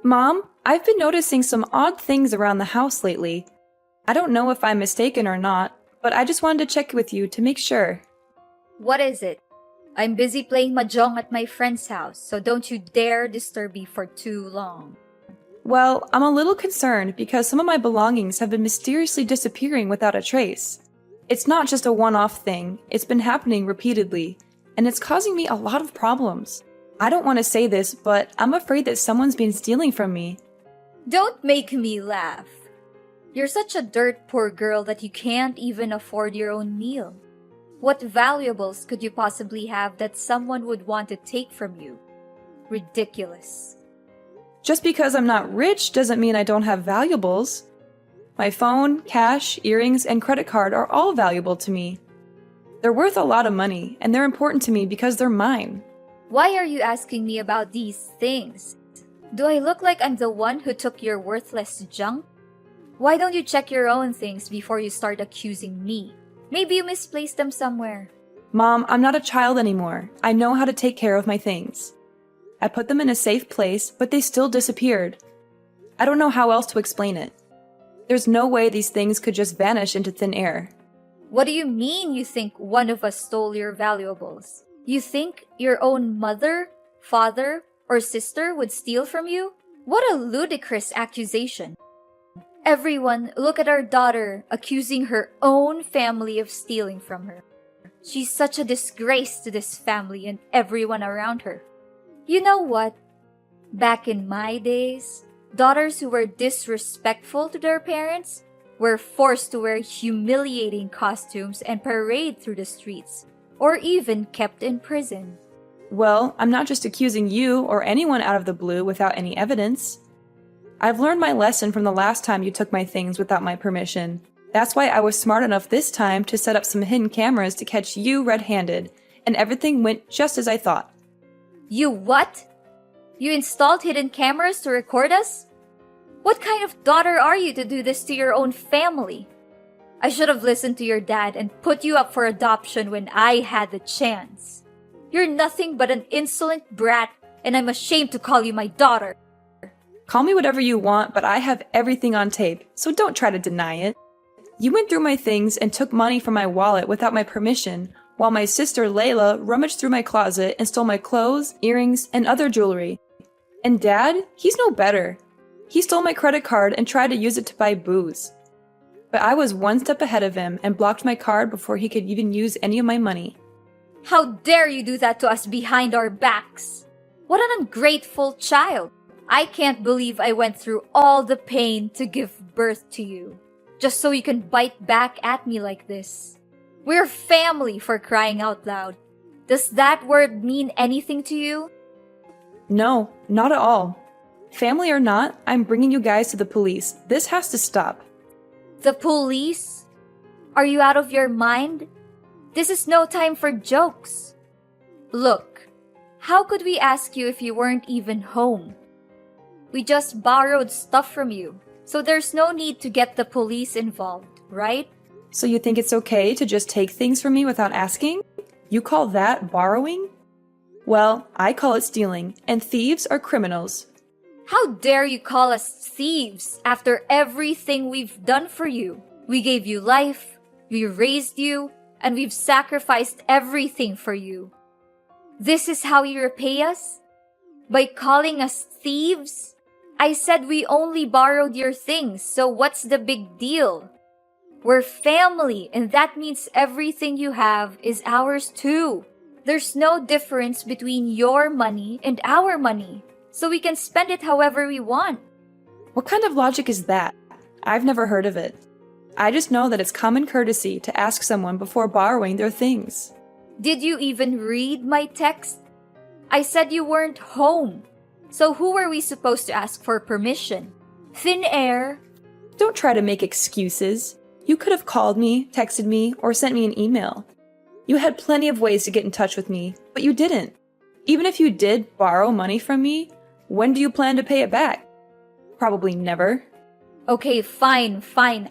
Mom, I've been noticing some odd things around the house lately. I don't know if I'm mistaken or not, but I just wanted to check with you to make sure. What is it? I'm busy playing mahjong at my friend's house, so don't you dare disturb me for too long. Well, I'm a little concerned because some of my belongings have been mysteriously disappearing without a trace. It's not just a one-off thing, it's been happening repeatedly, and it's causing me a lot of problems. I don't want to say this, but I'm afraid that someone's been stealing from me. Don't make me laugh. You're such a dirt poor girl that you can't even afford your own meal. What valuables could you possibly have that someone would want to take from you? Ridiculous. Just because I'm not rich doesn't mean I don't have valuables. My phone, cash, earrings, and credit card are all valuable to me. They're worth a lot of money, and they're important to me because they're mine. Why are you asking me about these things? Do I look like I'm the one who took your worthless junk? Why don't you check your own things before you start accusing me? Maybe you misplaced them somewhere. Mom, I'm not a child anymore. I know how to take care of my things. I put them in a safe place, but they still disappeared. I don't know how else to explain it. There's no way these things could just vanish into thin air. What do you mean you think one of us stole your valuables? You think your own mother, father, or sister would steal from you? What a ludicrous accusation. Everyone, look at our daughter accusing her own family of stealing from her. She's such a disgrace to this family and everyone around her. You know what? Back in my days, daughters who were disrespectful to their parents were forced to wear humiliating costumes and parade through the streets, or even kept in prison. Well, I'm not just accusing you or anyone out of the blue without any evidence. I've learned my lesson from the last time you took my things without my permission. That's why I was smart enough this time to set up some hidden cameras to catch you red-handed, and everything went just as I thought. You what? You installed hidden cameras to record us? What kind of daughter are you to do this to your own family? I should have listened to your dad and put you up for adoption when I had the chance. You're nothing but an insolent brat, and I'm ashamed to call you my daughter. Call me whatever you want, but I have everything on tape, so don't try to deny it. You went through my things and took money from my wallet without my permission, while my sister Layla rummaged through my closet and stole my clothes, earrings, and other jewelry. And Dad? He's no better. He stole my credit card and tried to use it to buy booze. But I was one step ahead of him and blocked my card before he could even use any of my money. How dare you do that to us behind our backs? What an ungrateful child. I can't believe I went through all the pain to give birth to you, just so you can bite back at me like this. We're family, for crying out loud. Does that word mean anything to you? No, not at all. Family or not, I'm bringing you guys to the police. This has to stop. The police? Are you out of your mind? This is no time for jokes. Look, how could we ask you if you weren't even home? We just borrowed stuff from you, so there's no need to get the police involved, right? So you think it's okay to just take things from me without asking? You call that borrowing? Well, I call it stealing, and thieves are criminals. How dare you call us thieves after everything we've done for you? We gave you life, we raised you, and we've sacrificed everything for you. This is how you repay us? By calling us thieves? I said we only borrowed your things, so what's the big deal? We're family, and that means everything you have is ours too. There's no difference between your money and our money, so we can spend it however we want. What kind of logic is that? I've never heard of it. I just know that it's common courtesy to ask someone before borrowing their things. Did you even read my text? I said you weren't home. So who were we supposed to ask for permission? Thin air? Don't try to make excuses. You could have called me, texted me, or sent me an email. You had plenty of ways to get in touch with me, but you didn't. Even if you did borrow money from me, when do you plan to pay it back? Probably never. Okay, fine.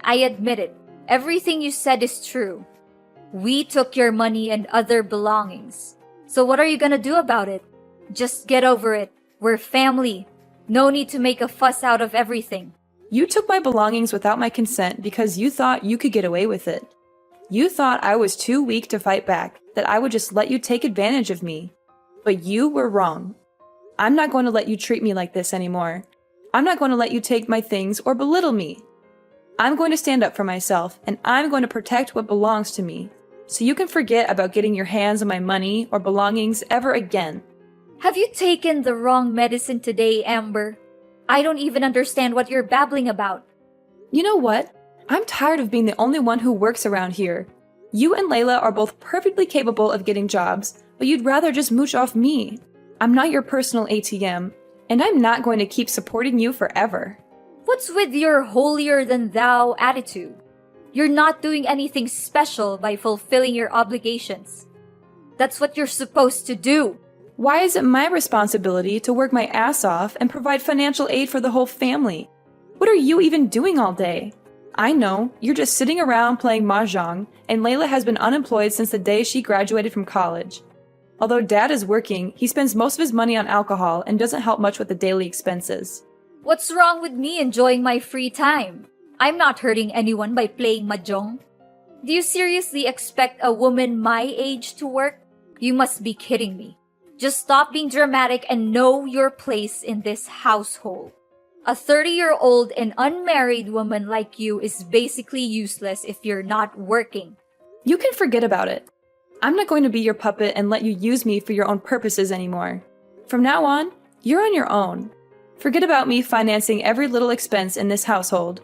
I admit it. Everything you said is true. We took your money and other belongings. So what are you gonna do about it? Just get over it. We're family. No need to make a fuss out of everything. You took my belongings without my consent because you thought you could get away with it. You thought I was too weak to fight back, that I would just let you take advantage of me. But you were wrong. I'm not going to let you treat me like this anymore. I'm not going to let you take my things or belittle me. I'm going to stand up for myself, and I'm going to protect what belongs to me. So you can forget about getting your hands on my money or belongings ever again. Have you taken the wrong medicine today, Amber? I don't even understand what you're babbling about. You know what? I'm tired of being the only one who works around here. You and Layla are both perfectly capable of getting jobs, but you'd rather just mooch off me. I'm not your personal ATM, and I'm not going to keep supporting you forever. What's with your holier-than-thou attitude? You're not doing anything special by fulfilling your obligations. That's what you're supposed to do. Why is it my responsibility to work my ass off and provide financial aid for the whole family? What are you even doing all day? I know, you're just sitting around playing mahjong, and Layla has been unemployed since the day she graduated from college. Although Dad is working, he spends most of his money on alcohol and doesn't help much with the daily expenses. What's wrong with me enjoying my free time? I'm not hurting anyone by playing mahjong. Do you seriously expect a woman my age to work? You must be kidding me. Just stop being dramatic and know your place in this household. A 30-year-old and unmarried woman like you is basically useless if you're not working. You can forget about it. I'm not going to be your puppet and let you use me for your own purposes anymore. From now on, you're on your own. Forget about me financing every little expense in this household.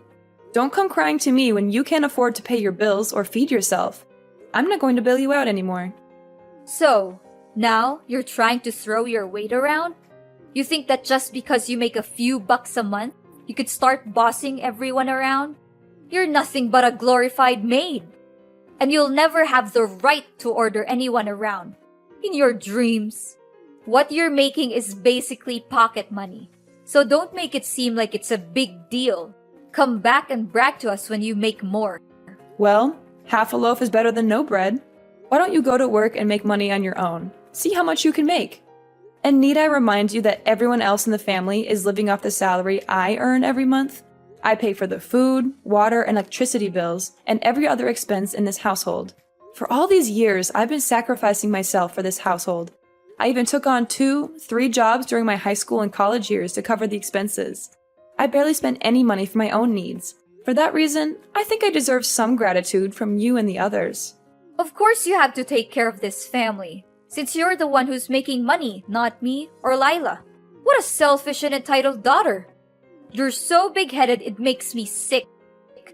Don't come crying to me when you can't afford to pay your bills or feed yourself. I'm not going to bail you out anymore. So, now you're trying to throw your weight around? You think that just because you make a few bucks a month, you could start bossing everyone around? You're nothing but a glorified maid. And you'll never have the right to order anyone around. In your dreams. What you're making is basically pocket money. So don't make it seem like it's a big deal. Come back and brag to us when you make more. Well, half a loaf is better than no bread. Why don't you go to work and make money on your own? See how much you can make. And need I remind you that everyone else in the family is living off the salary I earn every month? I pay for the food, water, and electricity bills, and every other expense in this household. For all these years, I've been sacrificing myself for this household. I even took on 2-3 jobs during my high school and college years to cover the expenses. I barely spent any money for my own needs. For that reason, I think I deserve some gratitude from you and the others. Of course you have to take care of this family, since you're the one who's making money, not me or Lila. What a selfish and entitled daughter. You're so big-headed it makes me sick.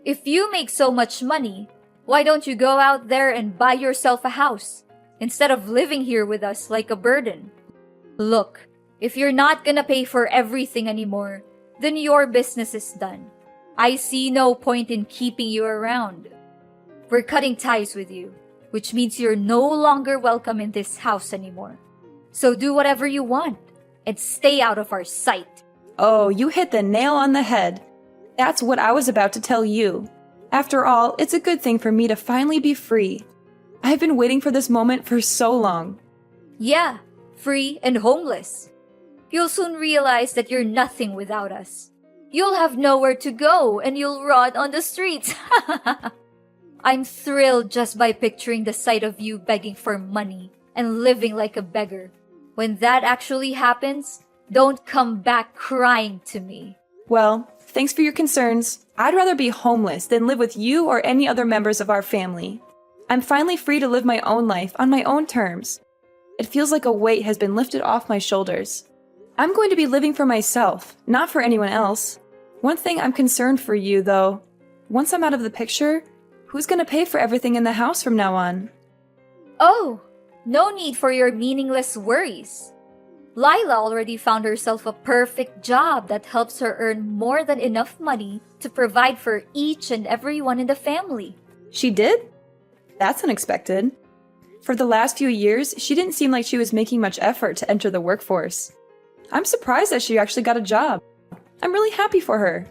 If you make so much money, why don't you go out there and buy yourself a house, instead of living here with us like a burden? Look, if you're not gonna pay for everything anymore, then your business is done. I see no point in keeping you around. We're cutting ties with you, which means you're no longer welcome in this house anymore. So do whatever you want, and stay out of our sight. Oh, you hit the nail on the head. That's what I was about to tell you. After all, it's a good thing for me to finally be free. I've been waiting for this moment for so long. Yeah, free and homeless. You'll soon realize that you're nothing without us. You'll have nowhere to go and you'll rot on the streets. I'm thrilled just by picturing the sight of you begging for money and living like a beggar. When that actually happens, don't come back crying to me. Well, thanks for your concerns. I'd rather be homeless than live with you or any other members of our family. I'm finally free to live my own life on my own terms. It feels like a weight has been lifted off my shoulders. I'm going to be living for myself, not for anyone else. One thing I'm concerned for you, though. Once I'm out of the picture, who's going to pay for everything in the house from now on? Oh, no need for your meaningless worries. Lila already found herself a perfect job that helps her earn more than enough money to provide for each and everyone in the family. She did? That's unexpected. For the last few years, she didn't seem like she was making much effort to enter the workforce. I'm surprised that she actually got a job. I'm really happy for her.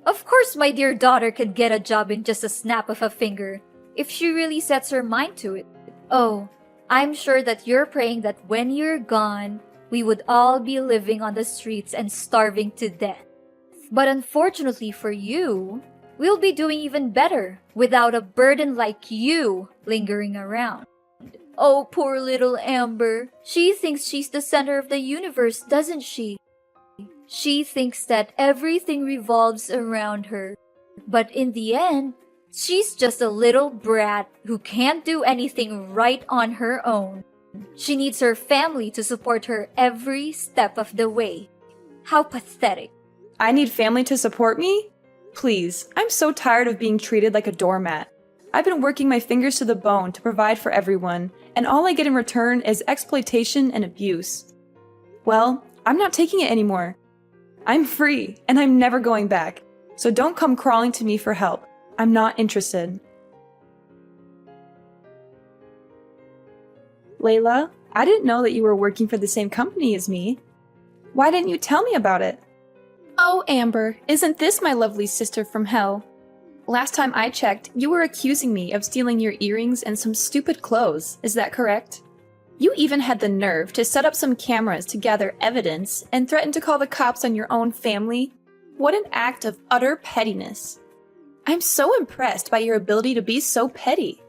Of course my dear daughter could get a job in just a snap of a finger, if she really sets her mind to it. Oh, I'm sure that you're praying that when you're gone, we would all be living on the streets and starving to death. But unfortunately for you, we'll be doing even better without a burden like you lingering around. Oh, poor little Amber. She thinks she's the center of the universe, doesn't she? She thinks that everything revolves around her. But in the end, she's just a little brat who can't do anything right on her own. She needs her family to support her every step of the way. How pathetic. I need family to support me? Please, I'm so tired of being treated like a doormat. I've been working my fingers to the bone to provide for everyone, and all I get in return is exploitation and abuse. Well, I'm not taking it anymore. I'm free, and I'm never going back. So don't come crawling to me for help. I'm not interested. Layla, I didn't know that you were working for the same company as me. Why didn't you tell me about it? Oh, Amber, isn't this my lovely sister from hell? Last time I checked, you were accusing me of stealing your earrings and some stupid clothes. Is that correct? You even had the nerve to set up some cameras to gather evidence and threaten to call the cops on your own family? What an act of utter pettiness. I'm so impressed by your ability to be so petty.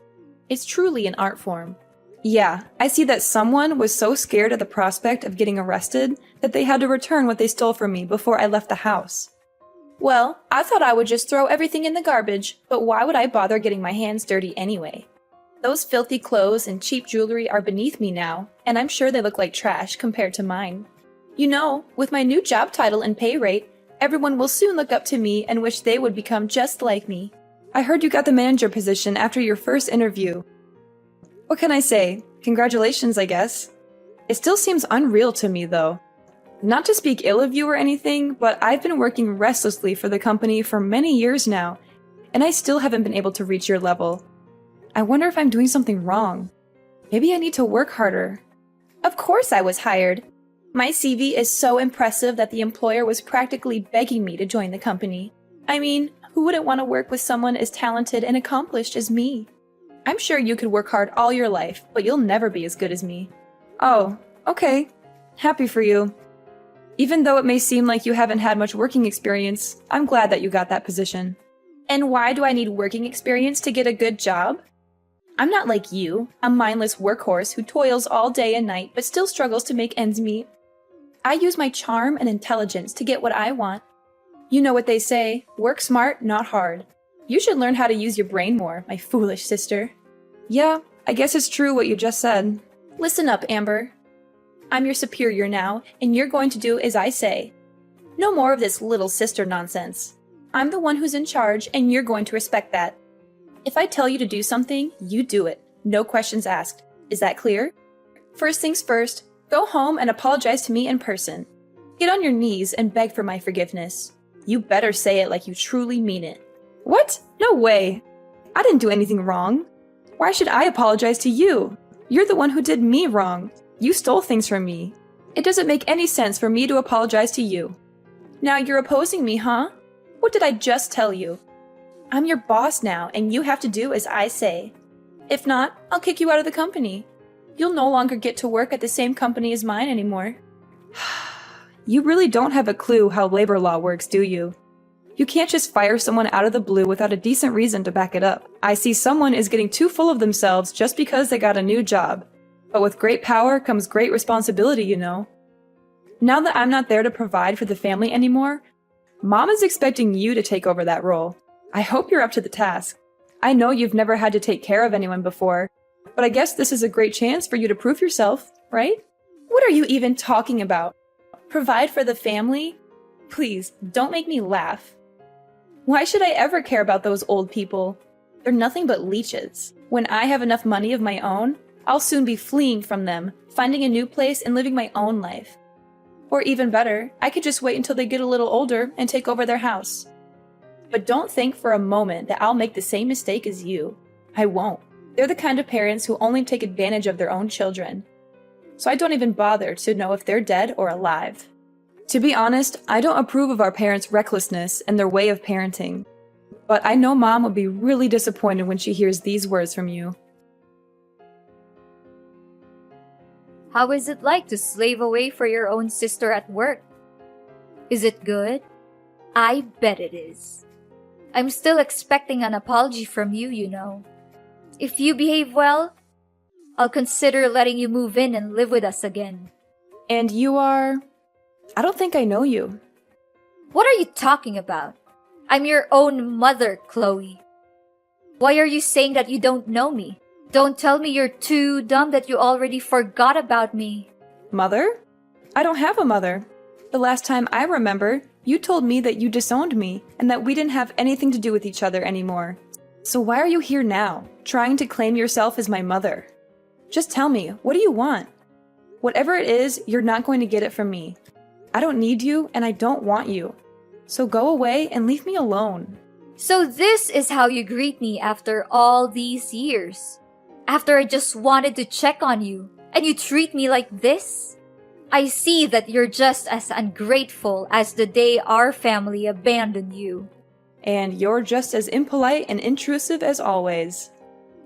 It's truly an art form. Yeah, I see that someone was so scared at the prospect of getting arrested that they had to return what they stole from me before I left the house. Well, I thought I would just throw everything in the garbage, but why would I bother getting my hands dirty anyway? Those filthy clothes and cheap jewelry are beneath me now, and I'm sure they look like trash compared to mine. You know, with my new job title and pay rate, everyone will soon look up to me and wish they would become just like me. I heard you got the manager position after your first interview. What can I say? Congratulations, I guess. It still seems unreal to me, though. Not to speak ill of you or anything, but I've been working restlessly for the company for many years now, and I still haven't been able to reach your level. I wonder if I'm doing something wrong. Maybe I need to work harder. Of course I was hired. My CV is so impressive that the employer was practically begging me to join the company. I mean, who wouldn't want to work with someone as talented and accomplished as me? I'm sure you could work hard all your life, but you'll never be as good as me. Oh, okay. Happy for you. Even though it may seem like you haven't had much working experience, I'm glad that you got that position. And why do I need working experience to get a good job? I'm not like you, a mindless workhorse who toils all day and night but still struggles to make ends meet. I use my charm and intelligence to get what I want. You know what they say, work smart, not hard. You should learn how to use your brain more, my foolish sister. Yeah, I guess it's true what you just said. Listen up, Amber. I'm your superior now, and you're going to do as I say. No more of this little sister nonsense. I'm the one who's in charge, and you're going to respect that. If I tell you to do something, you do it. No questions asked. Is that clear? First things first, go home and apologize to me in person. Get on your knees and beg for my forgiveness. You better say it like you truly mean it. What? No way. I didn't do anything wrong. Why should I apologize to you? You're the one who did me wrong. You stole things from me. It doesn't make any sense for me to apologize to you. Now you're opposing me, huh? What did I just tell you? I'm your boss now, and you have to do as I say. If not, I'll kick you out of the company. You'll no longer get to work at the same company as mine anymore. You really don't have a clue how labor law works, do you? You can't just fire someone out of the blue without a decent reason to back it up. I see someone is getting too full of themselves just because they got a new job. But with great power comes great responsibility, you know. Now that I'm not there to provide for the family anymore, Mom is expecting you to take over that role. I hope you're up to the task. I know you've never had to take care of anyone before, but I guess this is a great chance for you to prove yourself, right? What are you even talking about? Provide for the family? Please, don't make me laugh. Why should I ever care about those old people? They're nothing but leeches. When I have enough money of my own, I'll soon be fleeing from them, finding a new place and living my own life. Or even better, I could just wait until they get a little older and take over their house. But don't think for a moment that I'll make the same mistake as you. I won't. They're the kind of parents who only take advantage of their own children. So I don't even bother to know if they're dead or alive. To be honest, I don't approve of our parents' recklessness and their way of parenting. But I know Mom will be really disappointed when she hears these words from you. How is it like to slave away for your own sister at work? Is it good? I bet it is. I'm still expecting an apology from you, you know. If you behave well, I'll consider letting you move in and live with us again. And you are... I don't think I know you. What are you talking about? I'm your own mother, Chloe. Why are you saying that you don't know me? Don't tell me you're too dumb that you already forgot about me. Mother? I don't have a mother. The last time I remember, you told me that you disowned me and that we didn't have anything to do with each other anymore. So why are you here now, trying to claim yourself as my mother? Just tell me, what do you want? Whatever it is, you're not going to get it from me. I don't need you and I don't want you. So go away and leave me alone. So this is how you greet me after all these years? After I just wanted to check on you, and you treat me like this? I see that you're just as ungrateful as the day our family abandoned you. And you're just as impolite and intrusive as always.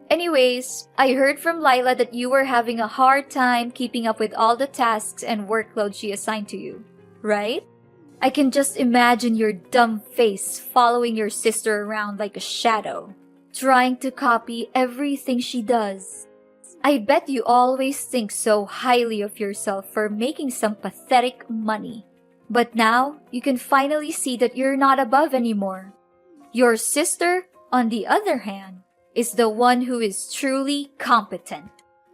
Anyways, I heard from Lila that you were having a hard time keeping up with all the tasks and workload she assigned to you, right? I can just imagine your dumb face following your sister around like a shadow, trying to copy everything she does. I bet you always think so highly of yourself for making some pathetic money. But now, you can finally see that you're not above anymore. Your sister, on the other hand, is the one who is truly competent.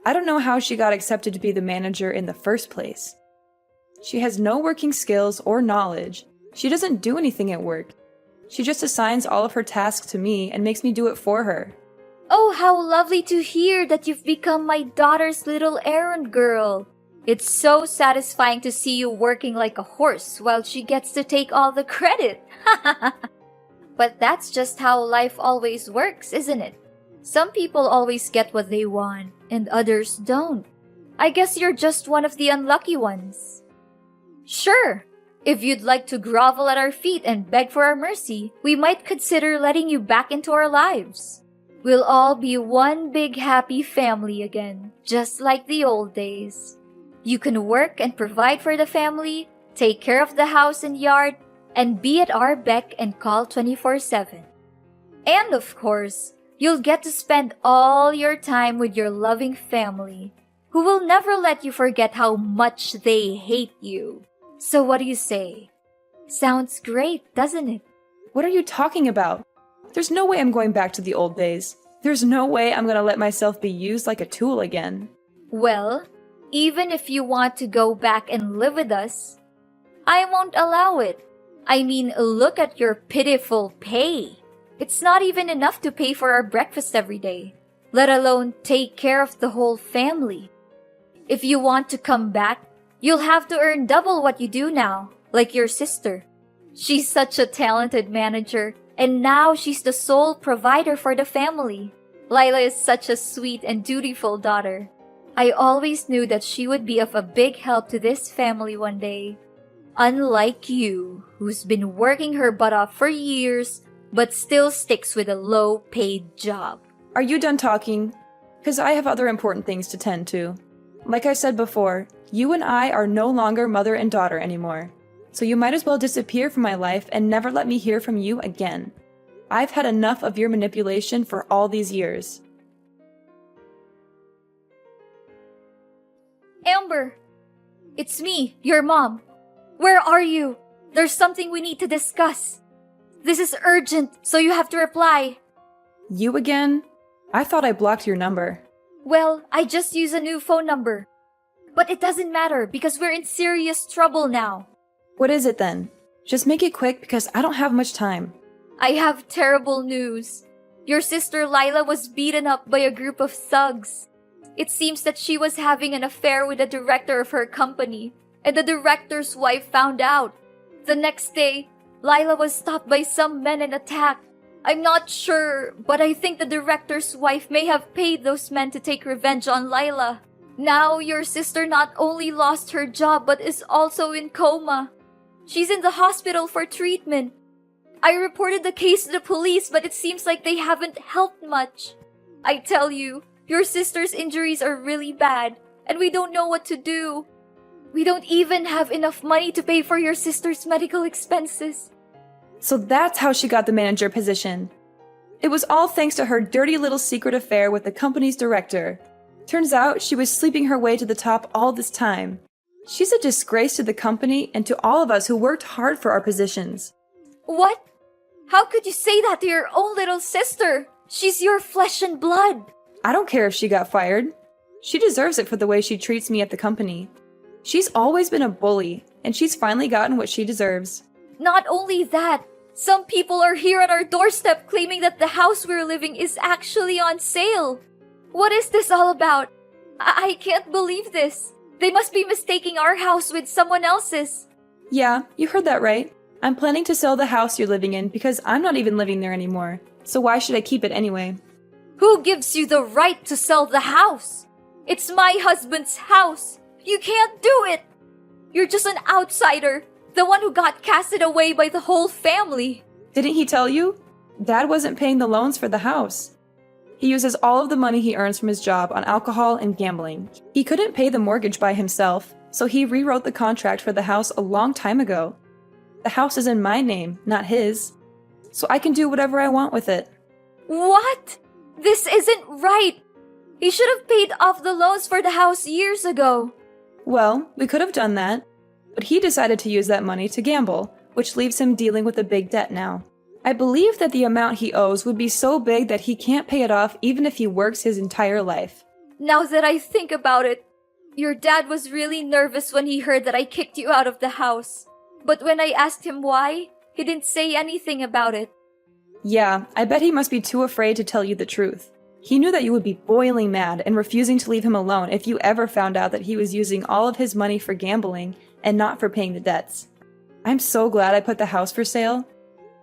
I don't know how she got accepted to be the manager in the first place. She has no working skills or knowledge. She doesn't do anything at work. She just assigns all of her tasks to me and makes me do it for her. Oh, how lovely to hear that you've become my daughter's little errand girl. It's so satisfying to see you working like a horse while she gets to take all the credit. But that's just how life always works, isn't it? Some people always get what they want, and others don't. I guess you're just one of the unlucky ones. Sure, if you'd like to grovel at our feet and beg for our mercy, we might consider letting you back into our lives. We'll all be one big happy family again, just like the old days. You can work and provide for the family, take care of the house and yard, and be at our beck and call 24/7. And of course, you'll get to spend all your time with your loving family, who will never let you forget how much they hate you. So what do you say? Sounds great, doesn't it? What are you talking about? There's no way I'm going back to the old days. There's no way I'm going to let myself be used like a tool again. Well, even if you want to go back and live with us, I won't allow it. I mean, look at your pitiful pay. It's not even enough to pay for our breakfast every day, let alone take care of the whole family. If you want to come back, you'll have to earn double what you do now, like your sister. She's such a talented manager, and now she's the sole provider for the family. Lila is such a sweet and dutiful daughter. I always knew that she would be of a big help to this family one day. Unlike you, who's been working her butt off for years, but still sticks with a low-paid job. Are you done talking? Because I have other important things to tend to. Like I said before, you and I are no longer mother and daughter anymore. So you might as well disappear from my life and never let me hear from you again. I've had enough of your manipulation for all these years. Amber! It's me, your mom. Where are you? There's something we need to discuss. This is urgent, so you have to reply. You again? I thought I blocked your number. Well, I just used a new phone number. But it doesn't matter because we're in serious trouble now. What is it then? Just make it quick because I don't have much time. I have terrible news. Your sister Lila was beaten up by a group of thugs. It seems that she was having an affair with the director of her company, and the director's wife found out. The next day, Lila was stopped by some men and attacked. I'm not sure, but I think the director's wife may have paid those men to take revenge on Lila. Now your sister not only lost her job but is also in coma. She's in the hospital for treatment. I reported the case to the police, but it seems like they haven't helped much. I tell you, your sister's injuries are really bad, and we don't know what to do. We don't even have enough money to pay for your sister's medical expenses. So that's how she got the manager position. It was all thanks to her dirty little secret affair with the company's director. Turns out she was sleeping her way to the top all this time. She's a disgrace to the company and to all of us who worked hard for our positions. What? How could you say that to your own little sister? She's your flesh and blood. I don't care if she got fired. She deserves it for the way she treats me at the company. She's always been a bully, and she's finally gotten what she deserves. Not only that, some people are here at our doorstep claiming that the house we're living is actually on sale. What is this all about? I can't believe this. They must be mistaking our house with someone else's. Yeah, you heard that right. I'm planning to sell the house you're living in because I'm not even living there anymore. So why should I keep it anyway? Who gives you the right to sell the house? It's my husband's house. You can't do it. You're just an outsider. The one who got casted away by the whole family. Didn't he tell you? Dad wasn't paying the loans for the house. He uses all of the money he earns from his job on alcohol and gambling. He couldn't pay the mortgage by himself, so he rewrote the contract for the house a long time ago. The house is in my name, not his. So I can do whatever I want with it. What? This isn't right. He should have paid off the loans for the house years ago. Well, we could have done that. But he decided to use that money to gamble, which leaves him dealing with a big debt now. I believe that the amount he owes would be so big that he can't pay it off even if he works his entire life. Now that I think about it, your dad was really nervous when he heard that I kicked you out of the house. But when I asked him why, he didn't say anything about it. Yeah, I bet he must be too afraid to tell you the truth. He knew that you would be boiling mad and refusing to leave him alone if you ever found out that he was using all of his money for gambling and not for paying the debts. I'm so glad I put the house for sale.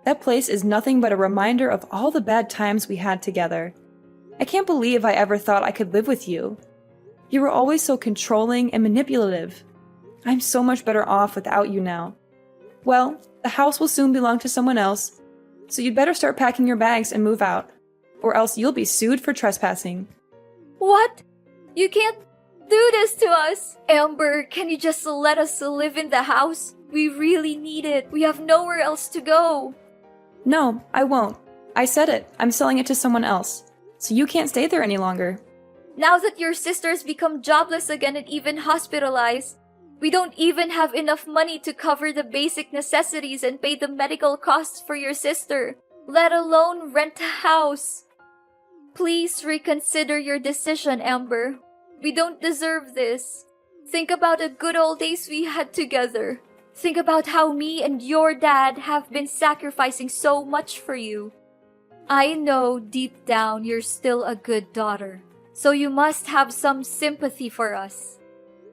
That place is nothing but a reminder of all the bad times we had together. I can't believe I ever thought I could live with you. You were always so controlling and manipulative. I'm so much better off without you now. Well, the house will soon belong to someone else, so you'd better start packing your bags and move out, or else you'll be sued for trespassing. What? You can't do this to us. Amber, can you just let us live in the house? We really need it. We have nowhere else to go. No, I won't. I said it. I'm selling it to someone else, so you can't stay there any longer. Now that your sister's become jobless again and even hospitalized, we don't even have enough money to cover the basic necessities and pay the medical costs for your sister, let alone rent a house. Please reconsider your decision, Amber. We don't deserve this. Think about the good old days we had together. Think about how me and your dad have been sacrificing so much for you. I know deep down you're still a good daughter, so you must have some sympathy for us.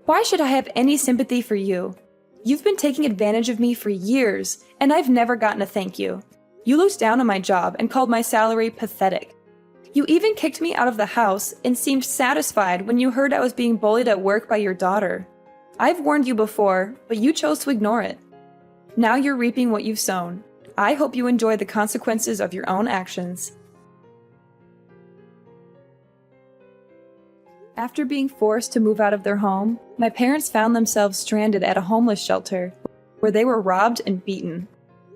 Why should I have any sympathy for you? You've been taking advantage of me for years, and I've never gotten a thank you. You looked down on my job and called my salary pathetic. You even kicked me out of the house and seemed satisfied when you heard I was being bullied at work by your daughter. I've warned you before, but you chose to ignore it. Now you're reaping what you've sown. I hope you enjoy the consequences of your own actions. After being forced to move out of their home, my parents found themselves stranded at a homeless shelter, where they were robbed and beaten.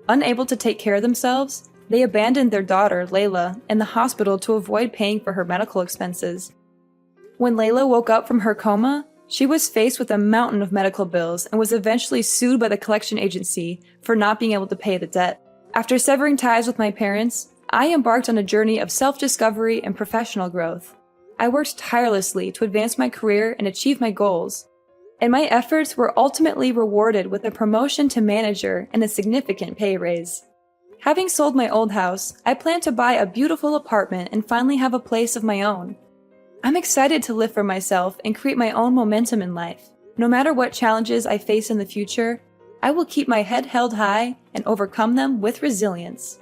Unable to take care of themselves, they abandoned their daughter, Layla, in the hospital to avoid paying for her medical expenses. When Layla woke up from her coma, she was faced with a mountain of medical bills and was eventually sued by the collection agency for not being able to pay the debt. After severing ties with my parents, I embarked on a journey of self-discovery and professional growth. I worked tirelessly to advance my career and achieve my goals, and my efforts were ultimately rewarded with a promotion to manager and a significant pay raise. Having sold my old house, I plan to buy a beautiful apartment and finally have a place of my own. I'm excited to live for myself and create my own momentum in life. No matter what challenges I face in the future, I will keep my head held high and overcome them with resilience.